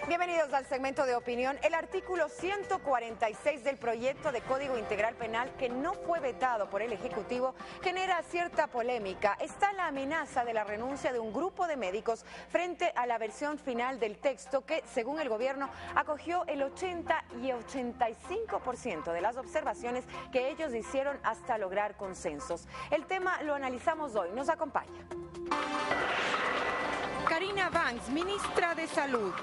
Bienvenidos al segmento de opinión. El artículo 146 del proyecto de Código Integral Penal, que no fue vetado por el Ejecutivo, genera cierta polémica. Está la amenaza de la renuncia de un grupo de médicos frente a la versión final del texto que, según el gobierno, acogió el 80 y 85% de las observaciones que ellos hicieron hasta lograr consensos. El tema lo analizamos hoy. Nos acompaña Karina Banks, ministra de Salud.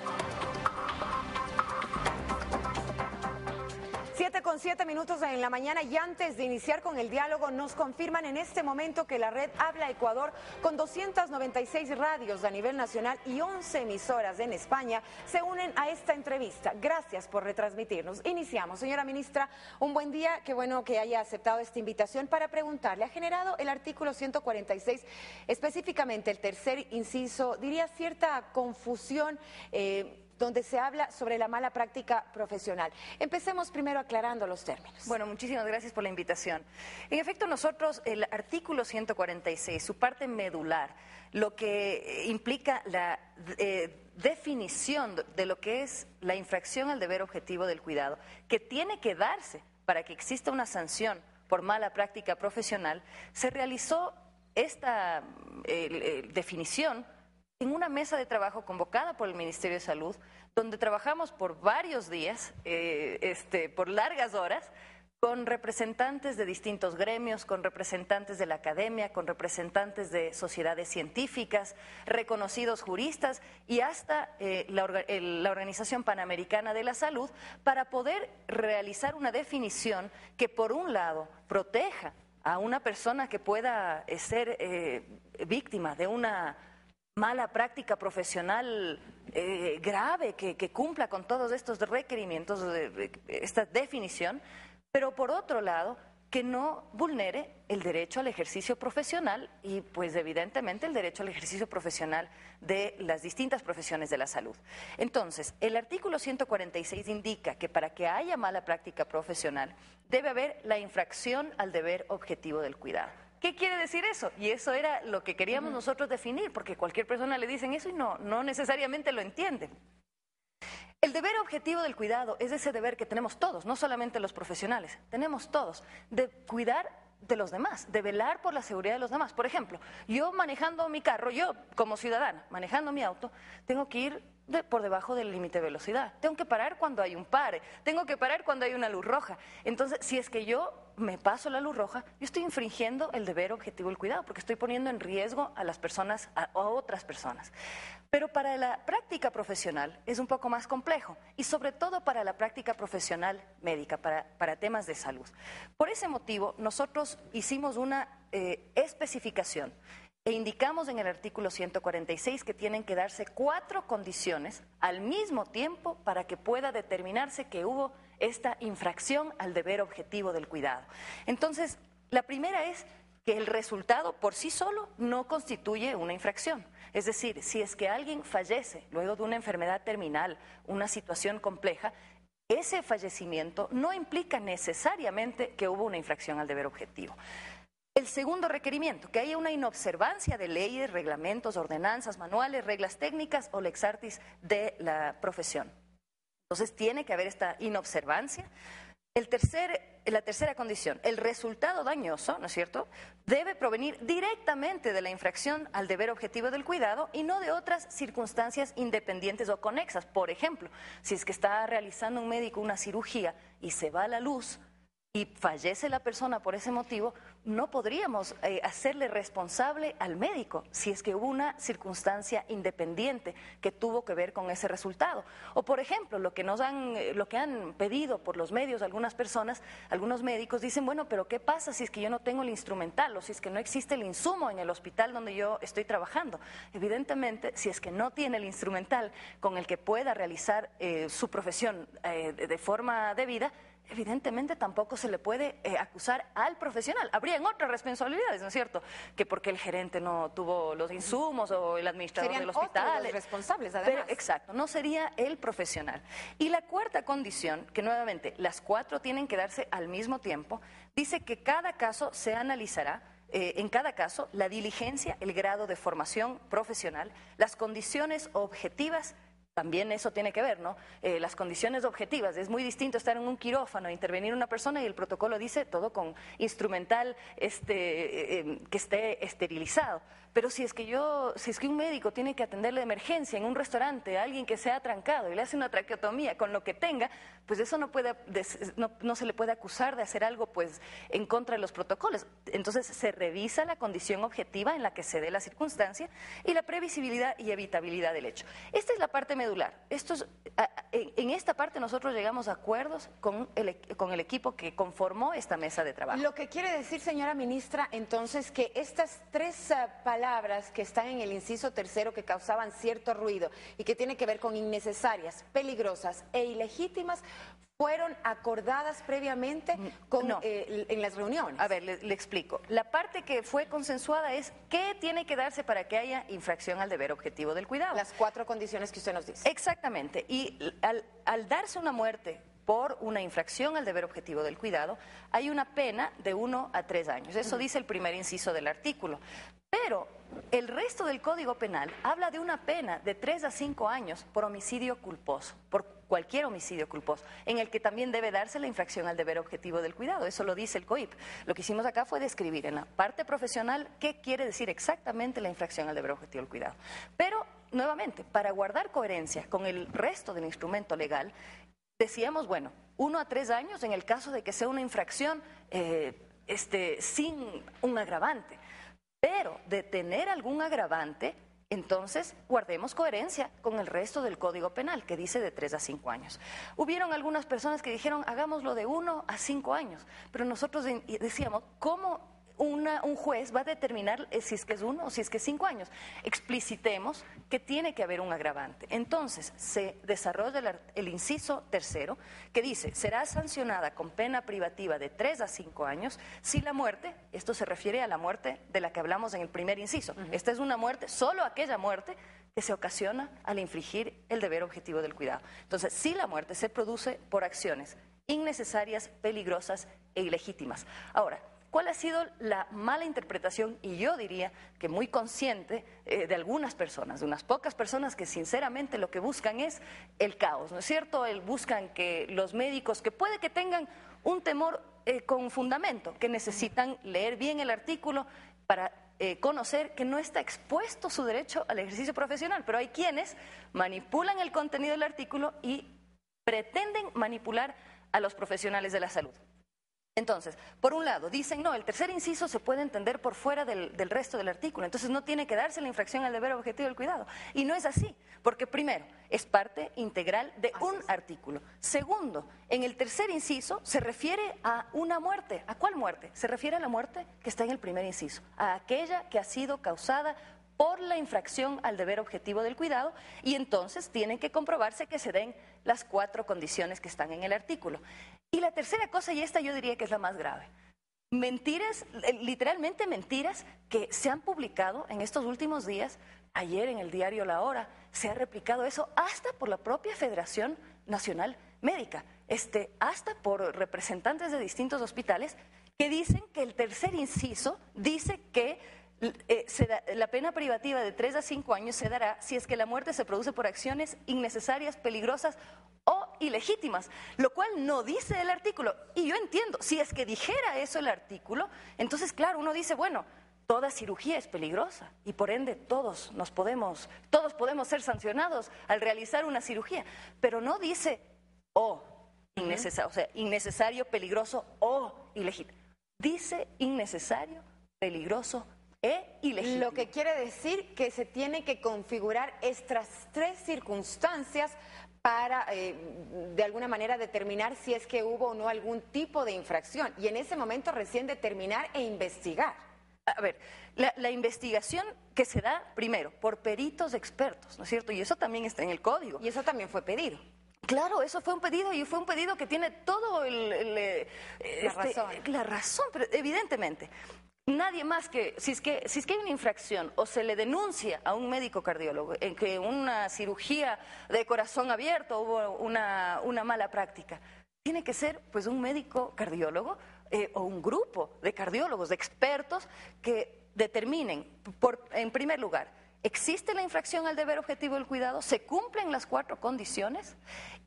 7:07 en la mañana, y antes de iniciar con el diálogo, nos confirman en este momento que la red Habla Ecuador, con 296 radios a nivel nacional y 11 emisoras en España, se unen a esta entrevista. Gracias por retransmitirnos. Iniciamos. Señora ministra, un buen día. Qué bueno que haya aceptado esta invitación para preguntarle. ¿Ha generado el artículo 146, específicamente el tercer inciso, diría cierta confusión, donde se habla sobre la mala práctica profesional? Empecemos primero aclarando los términos. Bueno, muchísimas gracias por la invitación. En efecto, nosotros, el artículo 146, su parte medular, lo que implica la definición de lo que es la infracción al deber objetivo del cuidado, que tiene que darse para que exista una sanción por mala práctica profesional, se realizó esta definición en una mesa de trabajo convocada por el Ministerio de Salud, donde trabajamos por varios días, por largas horas, con representantes de distintos gremios, con representantes de la academia, con representantes de sociedades científicas, reconocidos juristas y hasta la Organización Panamericana de la Salud, para poder realizar una definición que, por un lado, proteja a una persona que pueda ser víctima de una mala práctica profesional grave, que cumpla con todos estos requerimientos de esta definición, pero por otro lado que no vulnere el derecho al ejercicio profesional y pues evidentemente el derecho al ejercicio profesional de las distintas profesiones de la salud. Entonces, el artículo 146 indica que para que haya mala práctica profesional debe haber la infracción al deber objetivo del cuidado. ¿Qué quiere decir eso? Y eso era lo que queríamos nosotros definir, porque cualquier persona le dicen eso y no necesariamente lo entiende. El deber objetivo del cuidado es ese deber que tenemos todos, no solamente los profesionales, tenemos todos, de cuidar de los demás, de velar por la seguridad de los demás. Por ejemplo, yo manejando mi carro, yo como ciudadana, manejando mi auto, tengo que ir por debajo del límite de velocidad. Tengo que parar cuando hay un pare, tengo que parar cuando hay una luz roja. Entonces, si es que yo me paso la luz roja, yo estoy infringiendo el deber objetivo del cuidado, porque estoy poniendo en riesgo a las personas, a otras personas. Pero para la práctica profesional es un poco más complejo, y sobre todo para la práctica profesional médica, para temas de salud. Por ese motivo, nosotros hicimos una especificación e indicamos en el artículo 146 que tienen que darse 4 condiciones al mismo tiempo para que pueda determinarse que hubo esta infracción al deber objetivo del cuidado. Entonces, la primera es que el resultado por sí solo no constituye una infracción. Es decir, si es que alguien fallece luego de una enfermedad terminal, una situación compleja, ese fallecimiento no implica necesariamente que hubo una infracción al deber objetivo. El segundo requerimiento, que haya una inobservancia de leyes, reglamentos, ordenanzas, manuales, reglas técnicas o lex artis de la profesión. Entonces tiene que haber esta inobservancia. La tercera condición, el resultado dañoso, ¿no es cierto?, debe provenir directamente de la infracción al deber objetivo del cuidado y no de otras circunstancias independientes o conexas. Por ejemplo, si es que está realizando un médico una cirugía y se va la luz y fallece la persona por ese motivo, no podríamos hacerle responsable al médico si es que hubo una circunstancia independiente que tuvo que ver con ese resultado. O por ejemplo, lo que han pedido por los medios algunas personas, algunos médicos dicen, bueno, pero ¿qué pasa si es que yo no tengo el instrumental o si es que no existe el insumo en el hospital donde yo estoy trabajando? Evidentemente, si es que no tiene el instrumental con el que pueda realizar su profesión de forma debida, evidentemente tampoco se le puede acusar al profesional. Habrían otras responsabilidades, ¿no es cierto? Que porque el gerente no tuvo los insumos o el administrador del hospital. Serían otros los responsables, además. Pero, exacto, no sería el profesional. Y la cuarta condición, que nuevamente las 4 tienen que darse al mismo tiempo, dice que cada caso se analizará en cada caso la diligencia, el grado de formación profesional, las condiciones objetivas también eso tiene que ver, ¿no? Las condiciones objetivas. Es muy distinto estar en un quirófano, intervenir una persona y el protocolo dice todo con instrumental que esté esterilizado. Pero si es que un médico tiene que atenderle de emergencia en un restaurante a alguien que se ha trancado y le hace una traqueotomía con lo que tenga, pues eso no se le puede acusar de hacer algo pues en contra de los protocolos. Entonces se revisa la condición objetiva en la que se dé la circunstancia y la previsibilidad y evitabilidad del hecho. Esta es la parte medular. En esta parte nosotros llegamos a acuerdos con el equipo que conformó esta mesa de trabajo. Lo que quiere decir, señora ministra, entonces, que estas tres palabras que están en el inciso tercero que causaban cierto ruido y que tiene que ver con innecesarias, peligrosas e ilegítimas, fueron acordadas previamente en las reuniones. A ver, le explico. La parte que fue consensuada es qué tiene que darse para que haya infracción al deber objetivo del cuidado. Las 4 condiciones que usted nos dice. Exactamente. Y al darse una muerte por una infracción al deber objetivo del cuidado, hay una pena de 1 a 3 años. Eso dice el primer inciso del artículo. Pero el resto del Código Penal habla de una pena de 3 a 5 años por homicidio culposo, por cualquier homicidio culposo, en el que también debe darse la infracción al deber objetivo del cuidado. Eso lo dice el COIP. Lo que hicimos acá fue describir en la parte profesional qué quiere decir exactamente la infracción al deber objetivo del cuidado. Pero, nuevamente, para guardar coherencia con el resto del instrumento legal, decíamos, bueno, 1 a 3 años en el caso de que sea una infracción sin un agravante. Pero de tener algún agravante, entonces guardemos coherencia con el resto del Código Penal, que dice de 3 a 5 años. Hubieron algunas personas que dijeron, hagámoslo de 1 a 5 años, pero nosotros decíamos, ¿cómo un juez va a determinar si es que es 1 o si es que es 5 años? Explicitemos que tiene que haber un agravante. Entonces se desarrolla el inciso tercero que dice, será sancionada con pena privativa de 3 a 5 años si la muerte, esto se refiere a la muerte de la que hablamos en el primer inciso, esta es una muerte, solo aquella muerte que se ocasiona al infringir el deber objetivo del cuidado. Entonces, si la muerte se produce por acciones innecesarias, peligrosas e ilegítimas. Ahora, ¿cuál ha sido la mala interpretación? Y yo diría que muy consciente de algunas personas, de unas pocas personas que sinceramente lo que buscan es el caos, ¿no es cierto? Buscan que los médicos, que puede que tengan un temor con fundamento, que necesitan leer bien el artículo para conocer que no está expuesto su derecho al ejercicio profesional, pero hay quienes manipulan el contenido del artículo y pretenden manipular a los profesionales de la salud. Entonces, por un lado, dicen, no, el tercer inciso se puede entender por fuera del resto del artículo, entonces no tiene que darse la infracción al deber objetivo del cuidado. Y no es así, porque primero, es parte integral de un artículo. Segundo, en el tercer inciso se refiere a una muerte. ¿A cuál muerte? Se refiere a la muerte que está en el primer inciso, a aquella que ha sido causada por la infracción al deber objetivo del cuidado, y entonces tienen que comprobarse que se den las 4 condiciones que están en el artículo. Y la tercera cosa, y esta yo diría que es la más grave, mentiras, literalmente mentiras que se han publicado en estos últimos días. Ayer en el diario La Hora se ha replicado eso hasta por la propia Federación Nacional Médica, hasta por representantes de distintos hospitales que dicen que el tercer inciso dice que la pena privativa de 3 a 5 años se dará si es que la muerte se produce por acciones innecesarias, peligrosas o ilegítimas, lo cual no dice el artículo. Y yo entiendo, si es que dijera eso el artículo, entonces claro, uno dice, bueno, toda cirugía es peligrosa y por ende todos podemos ser sancionados al realizar una cirugía, pero no dice innecesario, peligroso o ilegítimo. Dice innecesario, peligroso e ilegítimo. Lo que quiere decir que se tiene que configurar estas 3 circunstancias para, de alguna manera, determinar si es que hubo o no algún tipo de infracción. Y en ese momento recién determinar e investigar. A ver, la investigación que se da primero por peritos expertos, ¿no es cierto? Y eso también está en el código. Y eso también fue pedido. Claro, eso fue un pedido y fue un pedido que tiene todo la razón, pero evidentemente nadie más que si es que hay una infracción o se le denuncia a un médico cardiólogo en que una cirugía de corazón abierto hubo una mala práctica, tiene que ser pues un médico cardiólogo o un grupo de cardiólogos, de expertos que determinen en primer lugar ¿existe la infracción al deber objetivo del cuidado? ¿Se cumplen las 4 condiciones?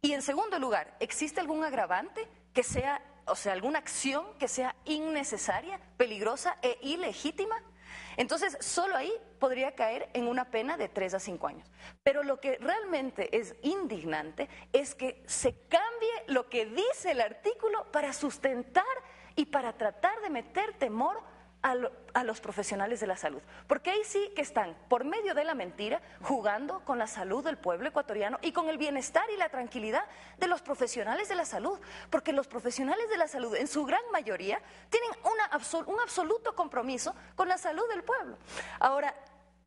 Y en segundo lugar, ¿existe algún agravante que sea, o sea, alguna acción que sea innecesaria, peligrosa e ilegítima? Entonces, solo ahí podría caer en una pena de 3 a 5 años. Pero lo que realmente es indignante es que se cambie lo que dice el artículo para sustentar y para tratar de meter temor a los profesionales de la salud. Porque ahí sí que están, por medio de la mentira, jugando con la salud del pueblo ecuatoriano y con el bienestar y la tranquilidad de los profesionales de la salud. Porque los profesionales de la salud, en su gran mayoría, tienen un absoluto compromiso con la salud del pueblo. Ahora,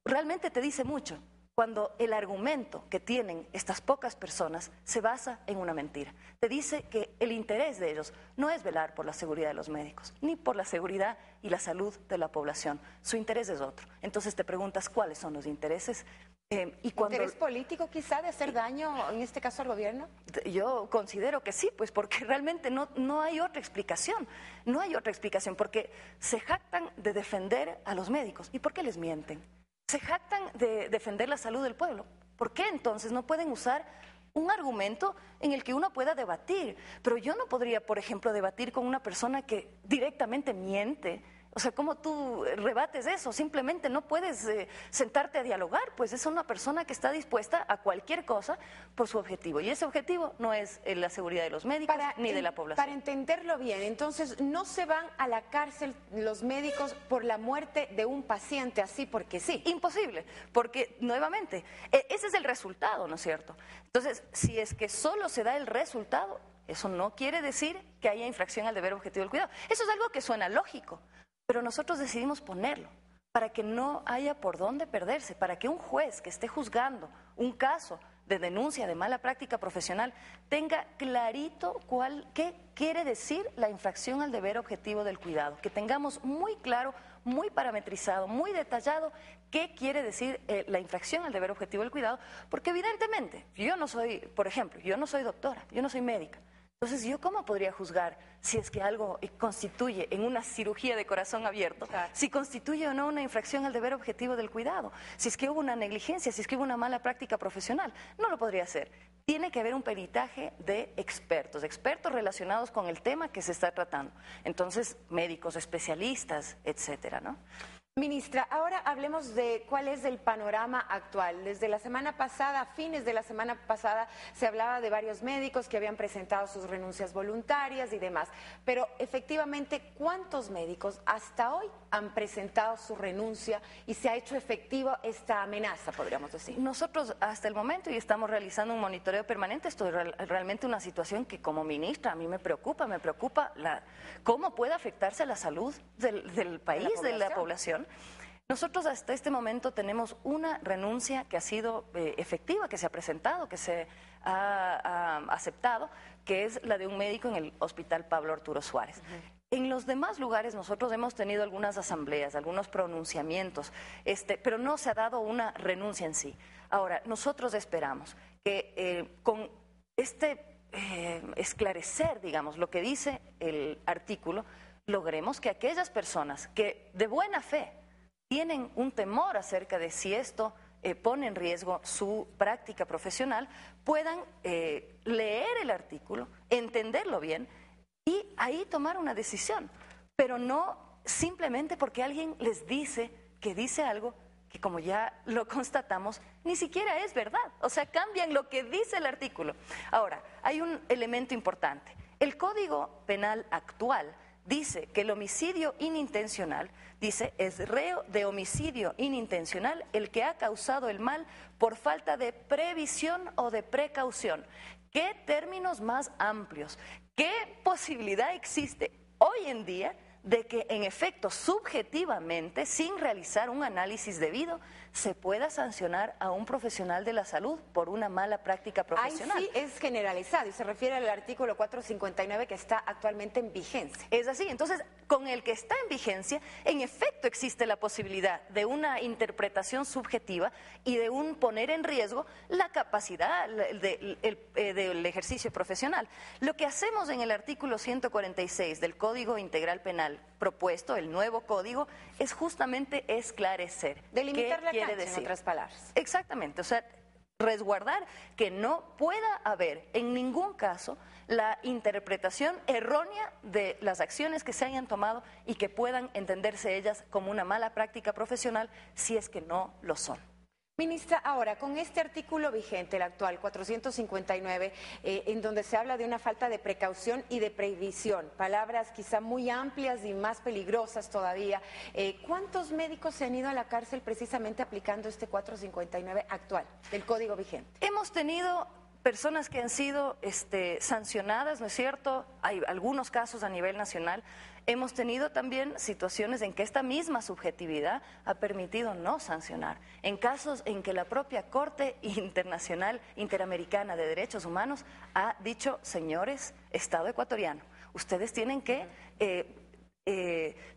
realmente te dice mucho cuando el argumento que tienen estas pocas personas se basa en una mentira. Te dice que el interés de ellos no es velar por la seguridad de los médicos, ni por la seguridad y la salud de la población. Su interés es otro. Entonces te preguntas cuáles son los intereses. Y cuando, ¿interés político quizá de hacer daño, en este caso al gobierno? Yo considero que sí, pues porque realmente no hay otra explicación. No hay otra explicación, porque se jactan de defender a los médicos. ¿Y por qué les mienten? Se jactan de defender la salud del pueblo. ¿Por qué entonces no pueden usar un argumento en el que uno pueda debatir? Pero yo no podría, por ejemplo, debatir con una persona que directamente miente. O sea, ¿cómo tú rebates eso? Simplemente no puedes sentarte a dialogar, pues es una persona que está dispuesta a cualquier cosa por su objetivo. Y ese objetivo no es la seguridad de los médicos ni de la población. Para entenderlo bien, entonces no se van a la cárcel los médicos por la muerte de un paciente así porque sí. Imposible, porque nuevamente, ese es el resultado, ¿no es cierto? Entonces, si es que solo se da el resultado, eso no quiere decir que haya infracción al deber objetivo del cuidado. Eso es algo que suena lógico. Pero nosotros decidimos ponerlo para que no haya por dónde perderse, para que un juez que esté juzgando un caso de denuncia de mala práctica profesional tenga clarito qué quiere decir la infracción al deber objetivo del cuidado, que tengamos muy claro, muy parametrizado, muy detallado qué quiere decir la infracción al deber objetivo del cuidado, porque evidentemente yo no soy, por ejemplo, yo no soy doctora, yo no soy médica. Entonces, ¿yo cómo podría juzgar si es que algo constituye en una cirugía de corazón abierto, claro, si constituye o no una infracción al deber objetivo del cuidado, si es que hubo una negligencia, si es que hubo una mala práctica profesional? No lo podría hacer. Tiene que haber un peritaje de expertos relacionados con el tema que se está tratando. Entonces, médicos, especialistas, etcétera, ¿no? Ministra, ahora hablemos de cuál es el panorama actual. Desde la semana pasada, a fines de la semana pasada, se hablaba de varios médicos que habían presentado sus renuncias voluntarias y demás. Pero efectivamente, ¿cuántos médicos hasta hoy han presentado su renuncia y se ha hecho efectiva esta amenaza, podríamos decir? Nosotros hasta el momento, y estamos realizando un monitoreo permanente, esto es realmente una situación que como ministra a mí me preocupa cómo puede afectarse a la salud del país, de la población. Nosotros hasta este momento tenemos una renuncia que ha sido efectiva, que se ha presentado, que se ha aceptado, que es la de un médico en el Hospital Pablo Arturo Suárez. En los demás lugares nosotros hemos tenido algunas asambleas, algunos pronunciamientos, pero no se ha dado una renuncia en sí. Ahora, nosotros esperamos que con esclarecer, digamos, lo que dice el artículo, logremos que aquellas personas que de buena fe tienen un temor acerca de si esto pone en riesgo su práctica profesional, puedan leer el artículo, entenderlo bien y ahí tomar una decisión, pero no simplemente porque alguien les dice que dice algo que, como ya lo constatamos, ni siquiera es verdad. O sea, cambian lo que dice el artículo. Ahora, hay un elemento importante. El Código Penal actual dice que el homicidio inintencional, dice, es reo de homicidio inintencional el que ha causado el mal por falta de previsión o de precaución. ¿Qué términos más amplios? ¿Qué posibilidad existe hoy en día de que en efecto subjetivamente, sin realizar un análisis debido, se pueda sancionar a un profesional de la salud por una mala práctica profesional? Ahí sí es generalizado y se refiere al artículo 459 que está actualmente en vigencia. Es así, entonces con el que está en vigencia, en efecto existe la posibilidad de una interpretación subjetiva y de un poner en riesgo la capacidad del ejercicio profesional. Lo que hacemos en el artículo 146 del Código Integral Penal propuesto, el nuevo código, es justamente esclarecer. Delimitar la quiere decir. En otras palabras. Exactamente, o sea, resguardar que no pueda haber en ningún caso la interpretación errónea de las acciones que se hayan tomado y que puedan entenderse ellas como una mala práctica profesional si es que no lo son. Ministra, ahora, con este artículo vigente, el actual 459, en donde se habla de una falta de precaución y de previsión, palabras quizá muy amplias y más peligrosas todavía, ¿cuántos médicos se han ido a la cárcel precisamente aplicando este 459 actual del Código vigente? Hemos tenido personas que han sido sancionadas, ¿no es cierto? Hay algunos casos a nivel nacional. Hemos tenido también situaciones en que esta misma subjetividad ha permitido no sancionar. En casos en que la propia Corte Internacional Interamericana de Derechos Humanos ha dicho, señores, Estado ecuatoriano, ustedes tienen que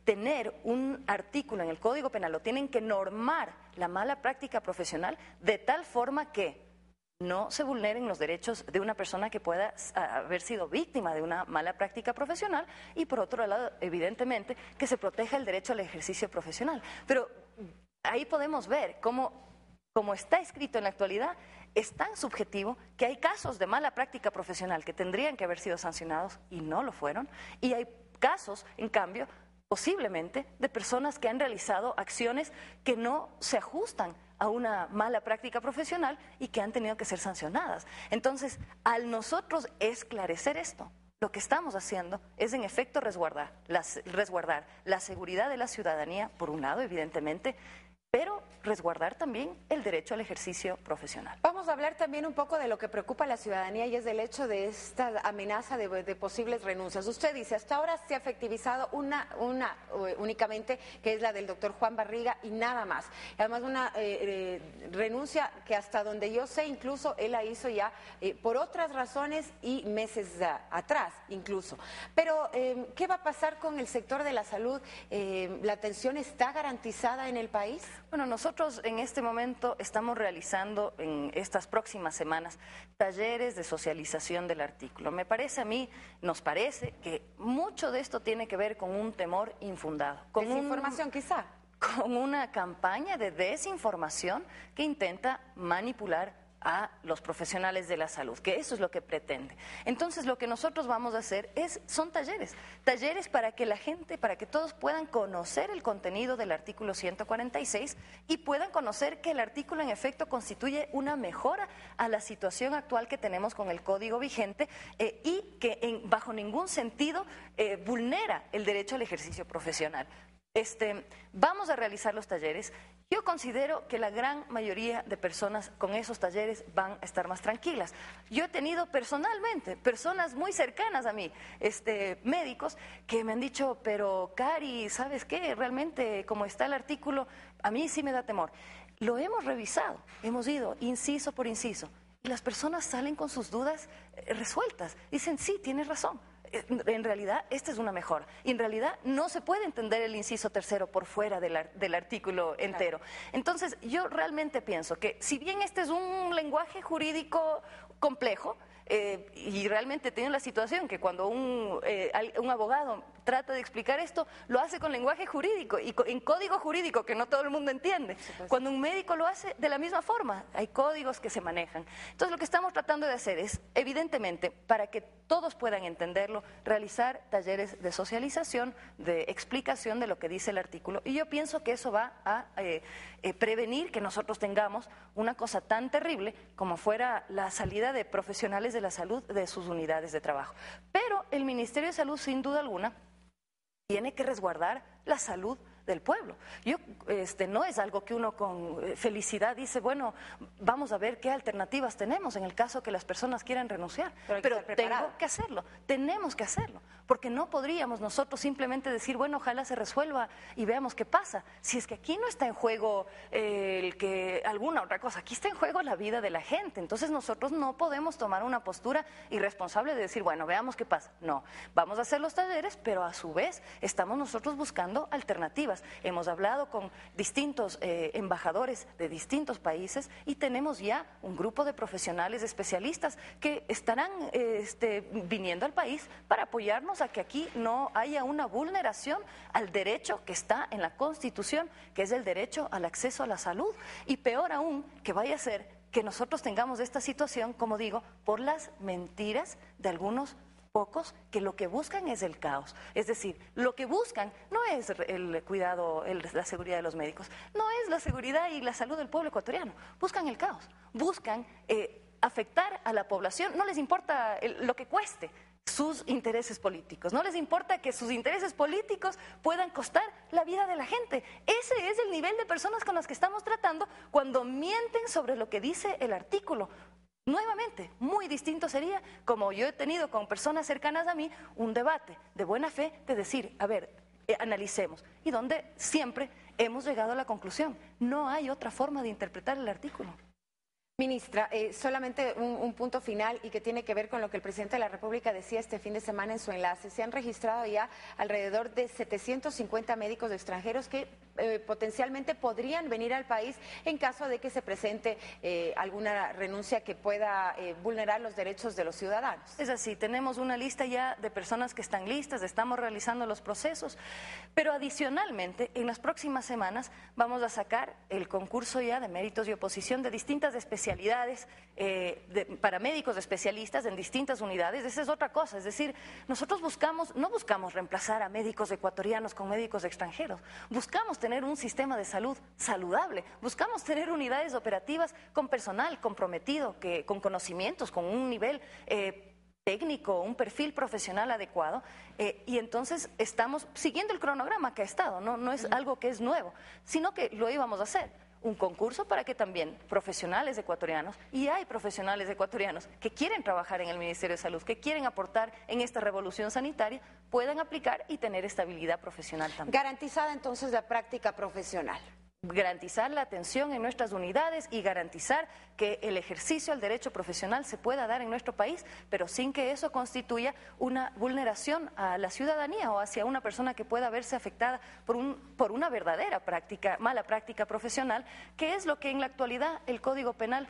tener un artículo en el Código Penal, o tienen que normar la mala práctica profesional de tal forma que no se vulneren los derechos de una persona que pueda haber sido víctima de una mala práctica profesional y, por otro lado, evidentemente, que se proteja el derecho al ejercicio profesional. Pero ahí podemos ver cómo está escrito en la actualidad, es tan subjetivo que hay casos de mala práctica profesional que tendrían que haber sido sancionados y no lo fueron, y hay casos, en cambio, posiblemente de personas que han realizado acciones que no se ajustan a una mala práctica profesional y que han tenido que ser sancionadas. Entonces, al nosotros esclarecer esto, lo que estamos haciendo es en efecto resguardar la seguridad de la ciudadanía, por un lado, evidentemente, pero resguardar también el derecho al ejercicio profesional. Vamos a hablar también un poco de lo que preocupa a la ciudadanía, y es del hecho de esta amenaza de posibles renuncias. Usted dice, hasta ahora se ha efectivizado una únicamente, que es la del doctor Juan Barriga, y nada más. Además, una renuncia que, hasta donde yo sé, incluso él la hizo ya por otras razones y meses atrás incluso. Pero, ¿qué va a pasar con el sector de la salud? ¿La atención está garantizada en el país? Bueno, nosotros en este momento estamos realizando en estas próximas semanas talleres de socialización del artículo. Nos parece que mucho de esto tiene que ver con un temor infundado. Con desinformación, quizá. Con una campaña de desinformación que intenta manipular a los profesionales de la salud, que eso es lo que pretende. Entonces, lo que nosotros vamos a hacer son talleres para que la gente, para que todos puedan conocer el contenido del artículo 146 y puedan conocer que el artículo en efecto constituye una mejora a la situación actual que tenemos con el código vigente y que bajo ningún sentido vulnera el derecho al ejercicio profesional. Vamos a realizar los talleres. Yo considero que la gran mayoría de personas con esos talleres van a estar más tranquilas. Yo he tenido personalmente personas muy cercanas a mí, médicos, que me han dicho, pero Cari, ¿sabes qué? Realmente, como está el artículo, a mí sí me da temor. Lo hemos revisado, hemos ido inciso por inciso, y las personas salen con sus dudas resueltas. Dicen, sí, tienes razón. En realidad, esta es una mejora. Y en realidad no se puede entender el inciso tercero por fuera del artículo entero. Claro. Entonces, yo realmente pienso que, si bien este es un lenguaje jurídico complejo, y realmente tiene la situación que cuando un abogado trata de explicar esto, lo hace con lenguaje jurídico y en código jurídico que no todo el mundo entiende. Cuando un médico lo hace de la misma forma, hay códigos que se manejan. Entonces, lo que estamos tratando de hacer es, evidentemente, para que todos puedan entenderlo, realizar talleres de socialización, de explicación de lo que dice el artículo, y yo pienso que eso va a prevenir que nosotros tengamos una cosa tan terrible como fuera la salida de profesionales de la salud de sus unidades de trabajo. Pero el Ministerio de Salud, sin duda alguna, tiene que resguardar la salud del pueblo. No es algo que uno con felicidad dice, bueno, vamos a ver qué alternativas tenemos en el caso que las personas quieran renunciar. Pero tengo que hacerlo, tenemos que hacerlo, porque no podríamos nosotros simplemente decir, bueno, ojalá se resuelva y veamos qué pasa. Si es que aquí no está en juego alguna otra cosa, aquí está en juego la vida de la gente. Entonces nosotros no podemos tomar una postura irresponsable de decir, bueno, veamos qué pasa. No, vamos a hacer los talleres, pero a su vez estamos nosotros buscando alternativas. operativas. Hemos hablado con distintos embajadores de distintos países y tenemos ya un grupo de profesionales especialistas que estarán viniendo al país para apoyarnos a que aquí no haya una vulneración al derecho que está en la Constitución, que es el derecho al acceso a la salud. Y peor aún, que vaya a ser que nosotros tengamos esta situación, como digo, por las mentiras de algunos pocos que lo que buscan es el caos. Es decir, lo que buscan no es el cuidado, la seguridad de los médicos, no es la seguridad y la salud del pueblo ecuatoriano, buscan el caos, buscan afectar a la población, no les importa lo que cueste sus intereses políticos, no les importa que sus intereses políticos puedan costar la vida de la gente. Ese es el nivel de personas con las que estamos tratando cuando mienten sobre lo que dice el artículo. Nuevamente, muy distinto sería, como yo he tenido con personas cercanas a mí, un debate de buena fe de decir, a ver, analicemos, y donde siempre hemos llegado a la conclusión, no hay otra forma de interpretar el artículo. Ministra, solamente un punto final y que tiene que ver con lo que el presidente de la República decía este fin de semana en su enlace. Se han registrado ya alrededor de 750 médicos extranjeros que potencialmente podrían venir al país en caso de que se presente alguna renuncia que pueda vulnerar los derechos de los ciudadanos. Es así, tenemos una lista ya de personas que están listas, estamos realizando los procesos, pero adicionalmente en las próximas semanas vamos a sacar el concurso ya de méritos y oposición de distintas especialidades para médicos especialistas en distintas unidades. Esa es otra cosa, es decir, nosotros no buscamos reemplazar a médicos ecuatorianos con médicos extranjeros, buscamos tener un sistema de salud saludable, buscamos tener unidades operativas con personal comprometido, con conocimientos, con un nivel técnico, un perfil profesional adecuado, y entonces estamos siguiendo el cronograma que ha estado, no es algo que es nuevo, sino que lo íbamos a hacer. Un concurso para que también profesionales ecuatorianos, y hay profesionales ecuatorianos que quieren trabajar en el Ministerio de Salud, que quieren aportar en esta revolución sanitaria, puedan aplicar y tener estabilidad profesional también. Garantizada entonces la práctica profesional. Garantizar la atención en nuestras unidades y garantizar que el ejercicio al derecho profesional se pueda dar en nuestro país, pero sin que eso constituya una vulneración a la ciudadanía o hacia una persona que pueda verse afectada por una verdadera mala práctica profesional, que es lo que en la actualidad el Código Penal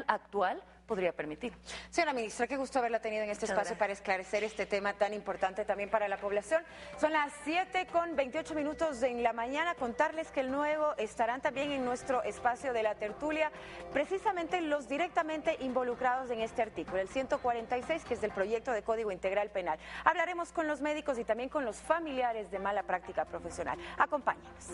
actual podría permitir. Señora ministra, qué gusto haberla tenido en este espacio para esclarecer este tema tan importante también para la población. Son las 7:28 en la mañana. Contarles que el nuevo estarán también en nuestro espacio de la tertulia, precisamente los directamente involucrados en este artículo, el 146, que es del proyecto de Código Integral Penal. Hablaremos con los médicos y también con los familiares de mala práctica profesional. Acompáñenos.